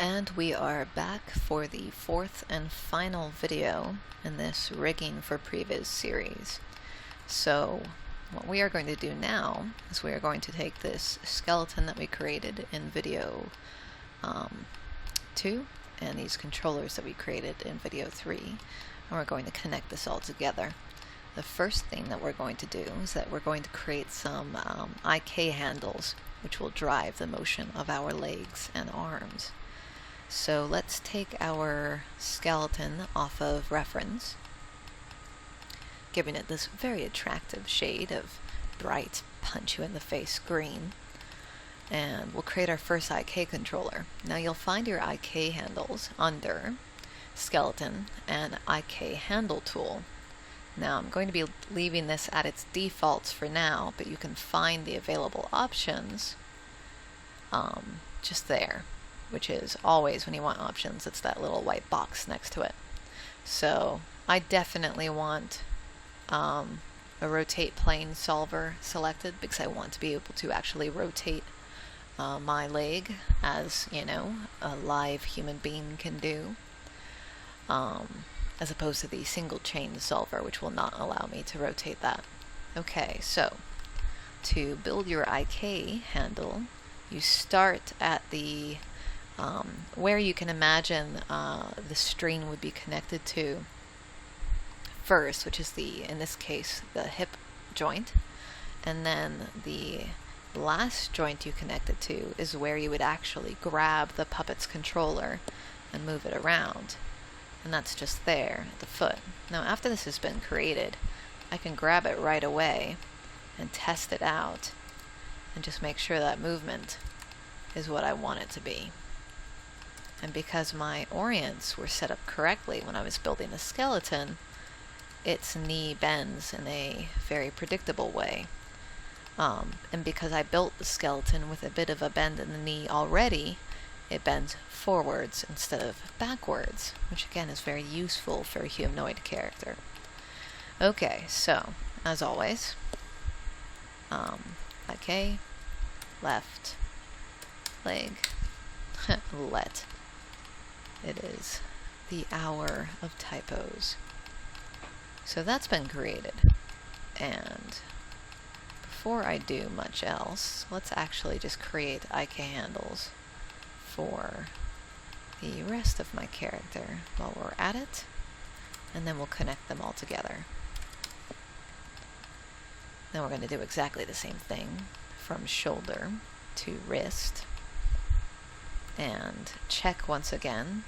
And we are back for the fourth and final video in this Rigging for Previs series. So what we are going to do now is we are going to take this skeleton that we created in video 2 and these controllers that we created in video 3, and we're going to connect this all together. The first thing that we're going to do is that we're going to create some IK handles which will drive the motion of our legs and arms. So let's take our skeleton off of reference, giving it this very attractive shade of bright, punch-you-in-the-face green. And we'll create our first IK controller. Now you'll find your IK handles under Skeleton and IK Handle tool. Now I'm going to be leaving this at its defaults for now, but you can find the available options just there, which is always, when you want options, it's that little white box next to it. So I definitely want a rotate plane solver selected because I want to be able to actually rotate my leg as, you know, a live human being can do, as opposed to the single chain solver, which will not allow me to rotate that. Okay, so to build your IK handle, you start at the where you can imagine the string would be connected to first, which is in this case, the hip joint, and then the last joint you connect it to is where you would actually grab the puppet's controller and move it around, and that's just there at the foot. Now after this has been created, I can grab it right away and test it out and just make sure that movement is what I want it to be. And because my orients were set up correctly when I was building the skeleton, its knee bends in a very predictable way. And because I built the skeleton with a bit of a bend in the knee already, it bends forwards instead of backwards, which again is very useful for a humanoid character. Okay, so as always, IK, left, leg, let. It is the hour of typos. So that's been created. And before I do much else, let's actually just create IK handles for the rest of my character while we're at it, and then we'll connect them all together. Then we're going to do exactly the same thing from shoulder to wrist, and check once again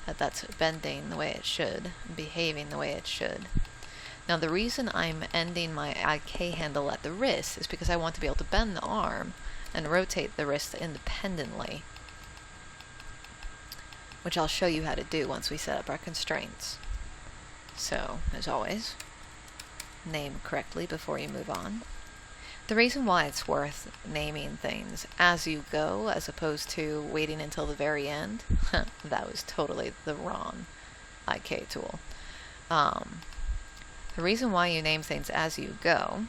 that that's bending the way it should, behaving the way it should. Now the reason I'm ending my IK handle at the wrist is because I want to be able to bend the arm and rotate the wrist independently, which I'll show you how to do once we set up our constraints. So, as always, name correctly before you move on. The reason why it's worth naming things as you go as opposed to waiting until the very end, that was totally the wrong IK tool. The reason why you name things as you go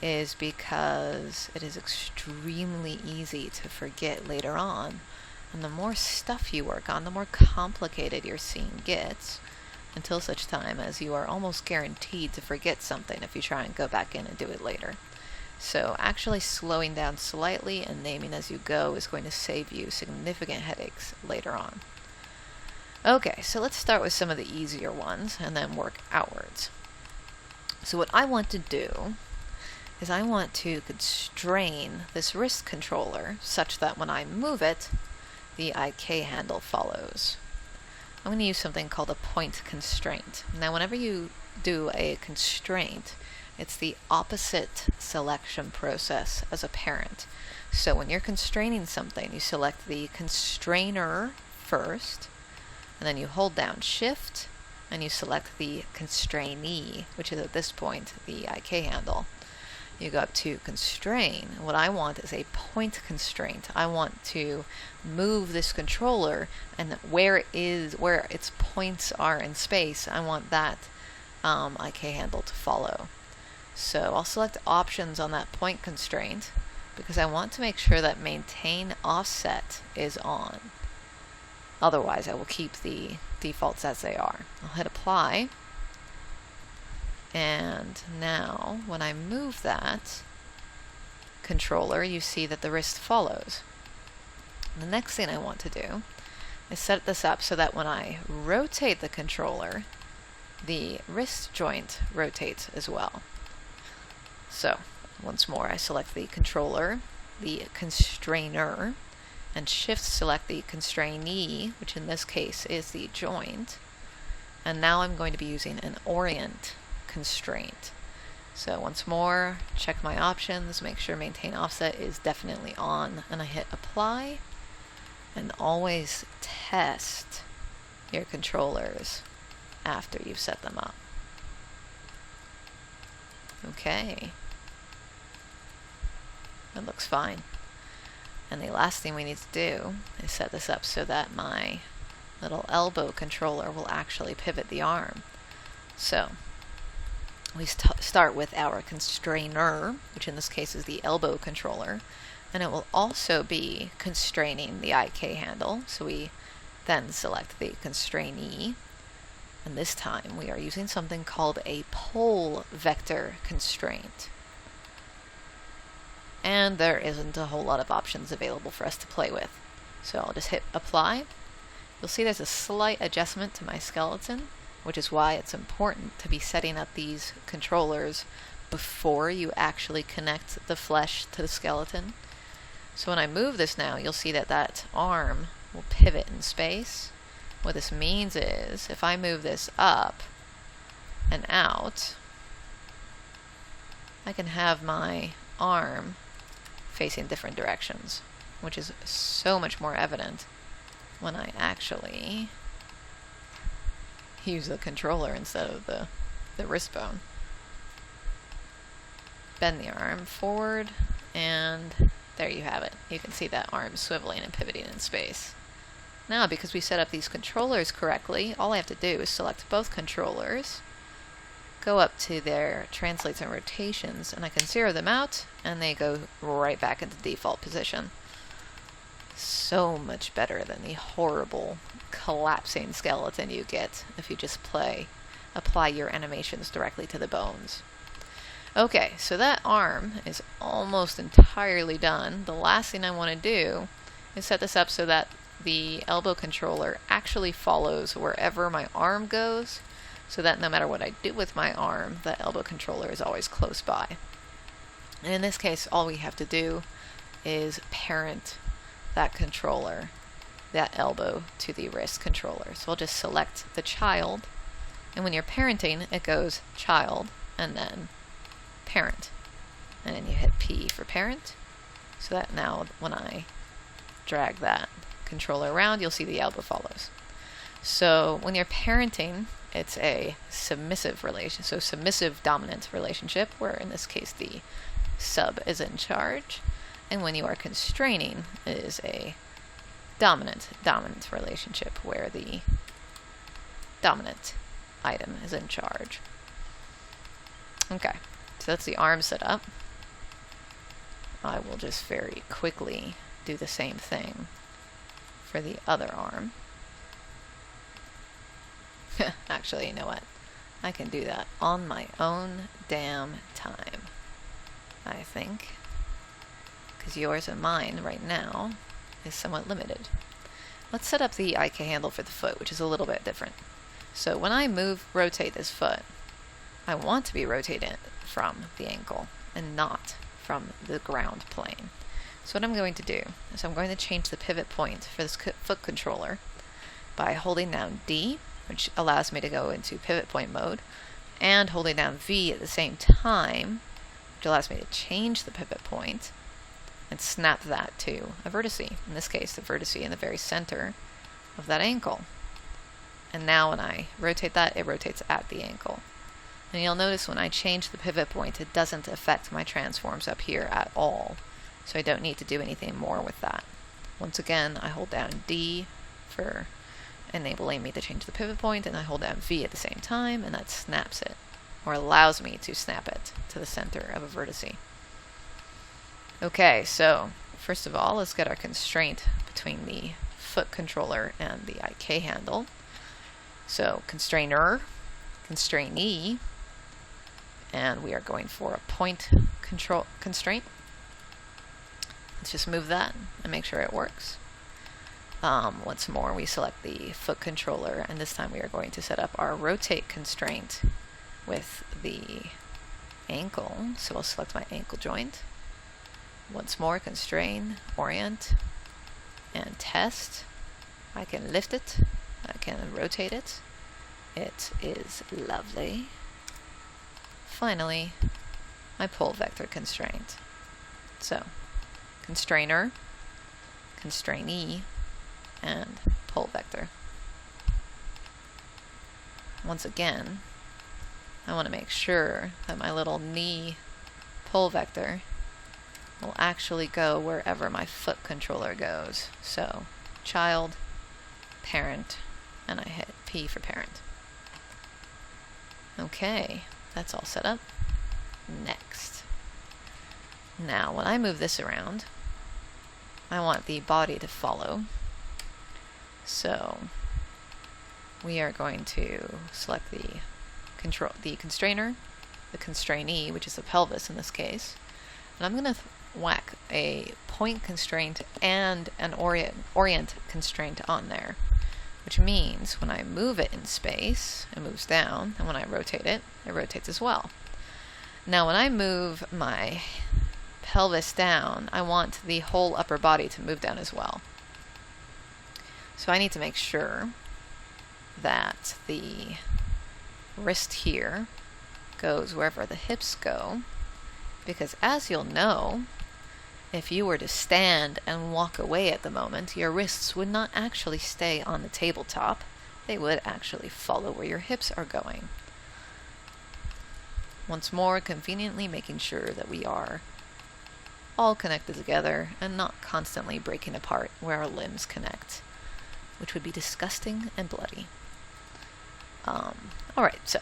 is because it is extremely easy to forget later on, and the more stuff you work on, the more complicated your scene gets, until such time as you are almost guaranteed to forget something if you try and go back in and do it later. So actually slowing down slightly and naming as you go is going to save you significant headaches later on. Okay, so let's start with some of the easier ones and then work outwards. So what I want to do is I want to constrain this wrist controller such that when I move it, the IK handle follows. I'm going to use something called a point constraint. Now whenever you do a constraint, it's the opposite selection process as a parent. So when you're constraining something, you select the constrainer first, and then you hold down Shift, and you select the constrainee, which is at this point the IK handle. You go up to constrain. What I want is a point constraint. I want to move this controller, and where its points are in space, I want that IK handle to follow. So I'll select options on that point constraint because I want to make sure that maintain offset is on. Otherwise, I will keep the defaults as they are. I'll hit apply. And now, when I move that controller, you see that the wrist follows. The next thing I want to do is set this up so that when I rotate the controller, the wrist joint rotates as well. So, once more, I select the controller, the constrainer, and shift select the constrainee, which in this case is the joint. And now I'm going to be using an orient constraint. So once more, check my options, make sure maintain offset is definitely on, and I hit apply. And always test your controllers after you've set them up. Okay. That looks fine. And the last thing we need to do is set this up so that my little elbow controller will actually pivot the arm. So we start with our constrainer, which in this case is the elbow controller, and it will also be constraining the IK handle. So we then select the constrainee, and this time we are using something called a pole vector constraint. And there isn't a whole lot of options available for us to play with. So I'll just hit apply. You'll see there's a slight adjustment to my skeleton, which is why it's important to be setting up these controllers before you actually connect the flesh to the skeleton. So when I move this now, you'll see that that arm will pivot in space. What this means is, if I move this up and out, I can have my arm facing different directions, which is so much more evident when I actually use the controller instead of the wrist bone. Bend the arm forward, and there you have it. You can see that arm swiveling and pivoting in space. Now, because we set up these controllers correctly, all I have to do is select both controllers, go up to their translates and rotations, and I can zero them out, and they go right back into default position. So much better than the horrible collapsing skeleton you get if you just apply your animations directly to the bones. Okay, so that arm is almost entirely done. The last thing I want to do is set this up so that the elbow controller actually follows wherever my arm goes, so that no matter what I do with my arm, the elbow controller is always close by. And in this case, all we have to do is parent that controller, that elbow, to the wrist controller. So I'll just select the child, and when you're parenting, it goes child, and then parent. And then you hit P for parent, so that now when I drag that controller around, you'll see the elbow follows. So when you're parenting, it's a submissive relation, so submissive dominant relationship, where in this case the sub is in charge. And when you are constraining, it is a dominant relationship, where the dominant item is in charge. Okay, so that's the arm set up. I will just very quickly do the same thing for the other arm. Actually, you know what? I can do that on my own damn time, I think. Because yours and mine right now is somewhat limited. Let's set up the IK handle for the foot, which is a little bit different. So when I rotate this foot, I want to be rotating it from the ankle and not from the ground plane. So what I'm going to do is I'm going to change the pivot point for this foot controller by holding down D, which allows me to go into pivot point mode, and holding down V at the same time, which allows me to change the pivot point and snap that to a vertex. In this case, the vertex in the very center of that ankle. And now when I rotate that, it rotates at the ankle. And you'll notice when I change the pivot point, it doesn't affect my transforms up here at all. So I don't need to do anything more with that. Once again, I hold down D for enabling me to change the pivot point, and I hold down V at the same time, and that snaps it, or allows me to snap it to the center of a vertex. Okay, so first of all, let's get our constraint between the foot controller and the IK handle. So constrainer, constrainee, and we are going for a point constraint. Let's just move that and make sure it works. Once more, we select the foot controller, and this time we are going to set up our rotate constraint with the ankle. So I'll select my ankle joint. Once more, constrain, orient, and test. I can lift it, I can rotate it. It is lovely. Finally, my pull vector constraint. So, constrainer, constrainee, and pull vector. Once again, I want to make sure that my little knee pull vector will actually go wherever my foot controller goes. So, child, parent, and I hit P for parent. Okay, that's all set up. Next. Now, when I move this around, I want the body to follow. So, we are going to select the constrainer, the constrainee, which is the pelvis in this case, and I'm going to whack a point constraint and an orient constraint on there, which means when I move it in space, it moves down, and when I rotate it, it rotates as well. Now when I move my pelvis down, I want the whole upper body to move down as well. So I need to make sure that the wrist here goes wherever the hips go, because as you'll know, if you were to stand and walk away at the moment, your wrists would not actually stay on the tabletop. They would actually follow where your hips are going. Once more, conveniently making sure that we are all connected together and not constantly breaking apart where our limbs connect, which would be disgusting and bloody. Alright, so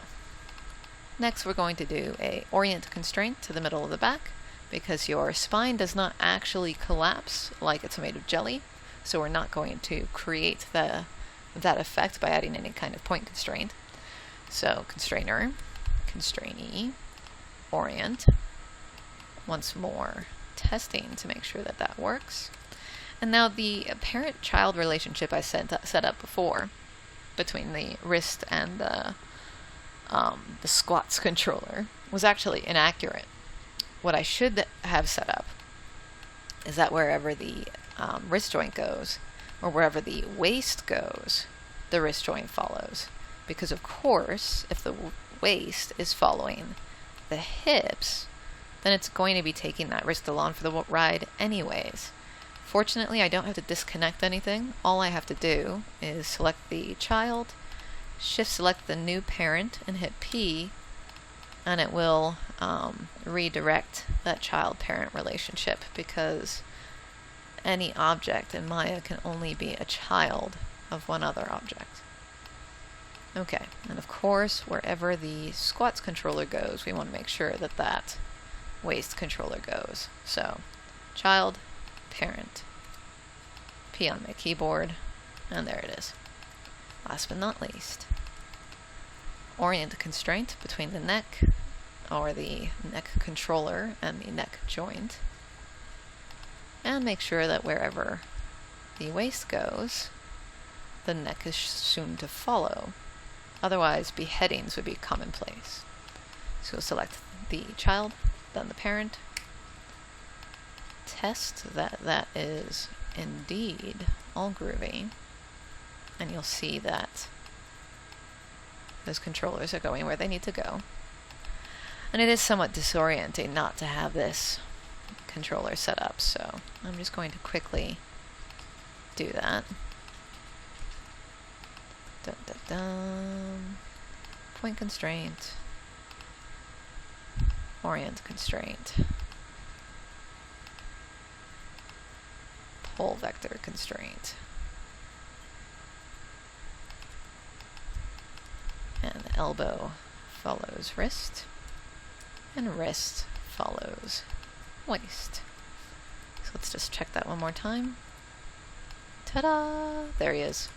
next we're going to do a orient constraint to the middle of the back, because your spine does not actually collapse like it's made of jelly, so we're not going to create that effect by adding any kind of point constraint. So constrainer, constrainee, orient, once more testing to make sure that that works. And now the parent-child relationship I set up before between the wrist and the squats controller was actually inaccurate. What I should have set up is that wherever the wrist joint goes, or wherever the waist goes, the wrist joint follows. Because of course, if the waist is following the hips, then it's going to be taking that wrist along for the ride anyways. Fortunately, I don't have to disconnect anything. All I have to do is select the child, shift select the new parent, and hit P, and it will redirect that child-parent relationship, because any object in Maya can only be a child of one other object. Okay, and of course, wherever the squats controller goes, we want to make sure that that waist controller goes. So, child, parent, P on my keyboard, and there it is. Last but not least, orient the constraint between the neck, or the neck controller, and the neck joint, and make sure that wherever the waist goes, the neck is soon to follow. Otherwise, beheadings would be commonplace. So we'll select the child, then the parent, test that that is indeed all groovy, and you'll see that those controllers are going where they need to go. And it is somewhat disorienting not to have this controller set up, so I'm just going to quickly do that. Dun, dun, dun. Point constraint, orient constraint, pull vector constraint, and elbow follows wrist, and wrist follows waist. So let's just check that one more time. Ta-da! There he is.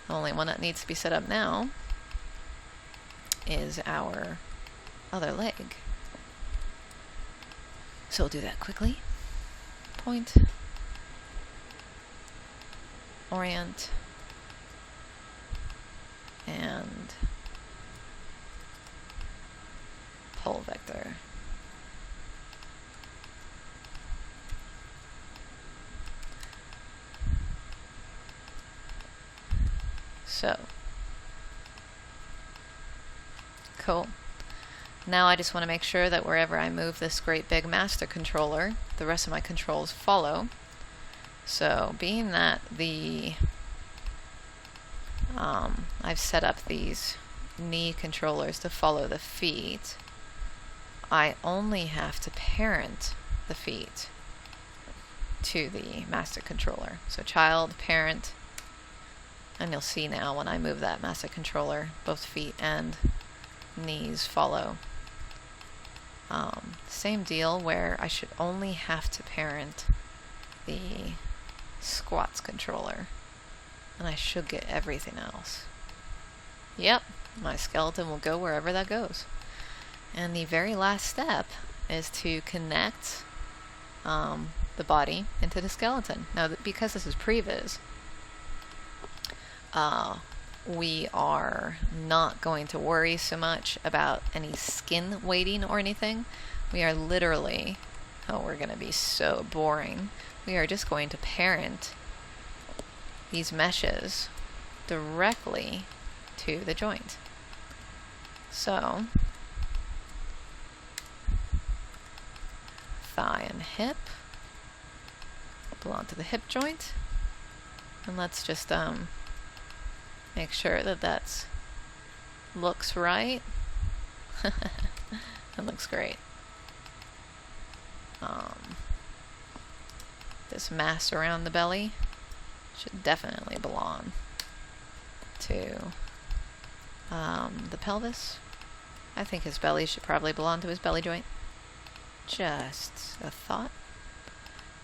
The only one that needs to be set up now is our other leg. So we'll do that quickly. Point. Orient. And pole vector. So, cool. Now I just want to make sure that wherever I move this great big master controller, the rest of my controls follow. So, being that I've set up these knee controllers to follow the feet, I only have to parent the feet to the master controller. So child, parent, and you'll see now when I move that master controller, both feet and knees follow. Same deal where I should only have to parent the squats controller, and I should get everything else. Yep, my skeleton will go wherever that goes. And the very last step is to connect the body into the skeleton. Now, because this is Previs, we are not going to worry so much about any skin weighting or anything. We are literally, we're going to be so boring. We are just going to parent these meshes directly to the joint. So, thigh and hip belong to the hip joint. And let's just make sure that that's looks right. That looks great. This mass around the belly should definitely belong to the pelvis. I think his belly should probably belong to his belly joint. Just a thought.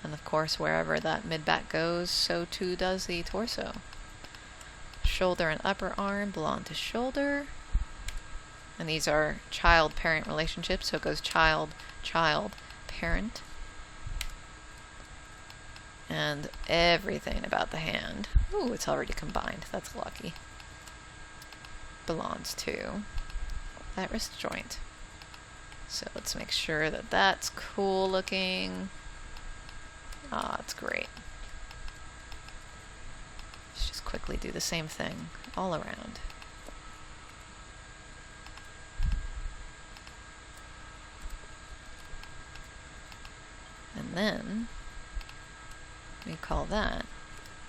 And of course, wherever that mid-back goes, so too does the torso. Shoulder and upper arm belong to shoulder. And these are child-parent relationships, so it goes child, child, parent. And everything about the hand, ooh, it's already combined, that's lucky, belongs to that wrist joint. So let's make sure that that's cool looking. Ah, it's great. Let's just quickly do the same thing all around. And then we call that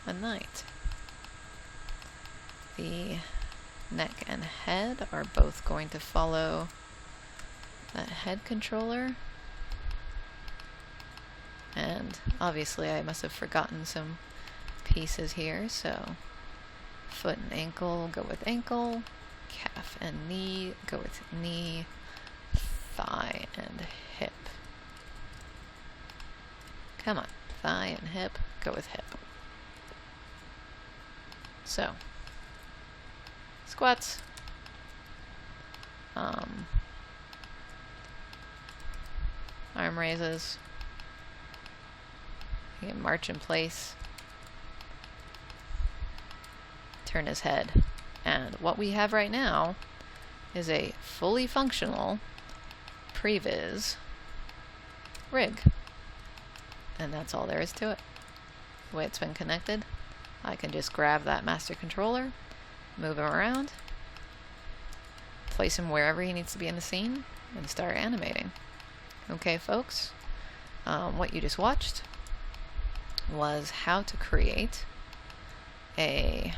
a knight. The neck and head are both going to follow that head controller. And obviously I must have forgotten some pieces here, so foot and ankle go with ankle, calf and knee go with knee, thigh and hip. Come on, thigh and hip go with hip. So, squats, arm raises, you can march in place, turn his head, and what we have right now is a fully functional Previs rig. And that's all there is to it. The way it's been connected, I can just grab that master controller, move him around, place him wherever he needs to be in the scene, and start animating. Okay, folks, what you just watched was how to create a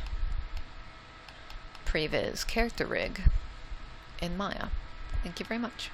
Previs character rig in Maya. Thank you very much.